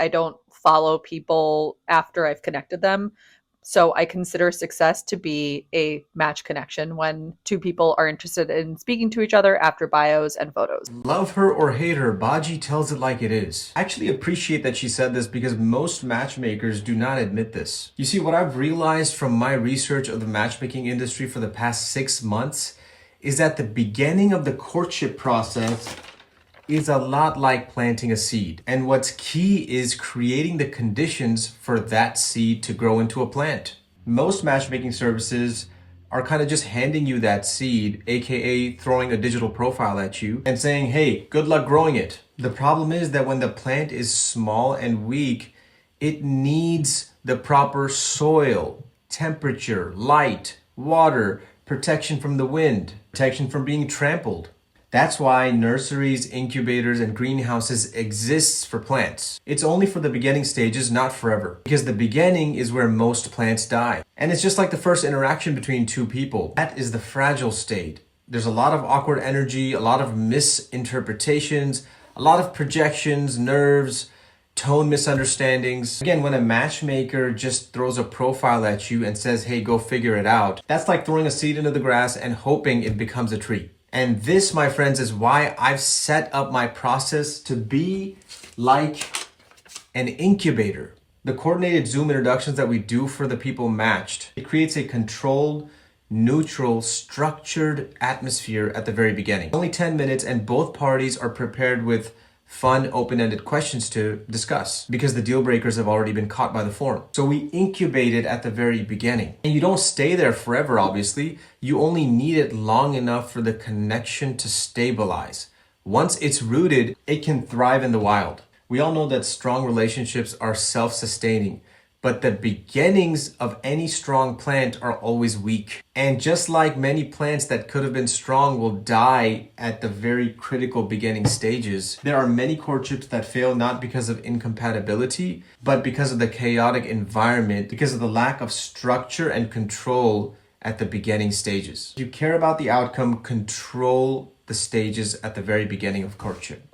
I don't follow people after I've connected them. So I consider success to be a match connection when two people are interested in speaking to each other after bios and photos. Love her or hate her, Baji tells it like it is. I actually appreciate that she said this because most matchmakers do not admit this. You see, what I've realized from my research of the matchmaking industry for the past 6 months is that the beginning of the courtship process is a lot like planting a seed. And what's key is creating the conditions for that seed to grow into a plant. Most matchmaking services are kind of just handing you that seed, aka throwing a digital profile at you and saying, hey, good luck growing it. The problem is that when the plant is small and weak, it needs the proper soil, temperature, light, water, protection from the wind, protection from being trampled. That's why nurseries, incubators, and greenhouses exists for plants. It's only for the beginning stages, not forever. Because the beginning is where most plants die. And it's just like the first interaction between two people. That is the fragile state. There's a lot of awkward energy, a lot of misinterpretations, a lot of projections, nerves, tone misunderstandings. Again, when a matchmaker just throws a profile at you and says, hey, go figure it out, that's like throwing a seed into the grass and hoping it becomes a tree. And this, my friends, is why I've set up my process to be like an incubator. The coordinated Zoom introductions that we do for the people matched, it creates a controlled, neutral, structured atmosphere at the very beginning. Only 10 minutes and both parties are prepared with fun, open-ended questions to discuss because the deal breakers have already been caught by the form. So we incubate it at the very beginning. And you don't stay there forever, obviously. You only need it long enough for the connection to stabilize. Once it's rooted, it can thrive in the wild. We all know that strong relationships are self-sustaining, but the beginnings of any strong plant are always weak. And just like many plants that could have been strong will die at the very critical beginning stages, there are many courtships that fail not because of incompatibility, but because of the chaotic environment, because of the lack of structure and control at the beginning stages. If you care about the outcome, control the stages at the very beginning of courtship.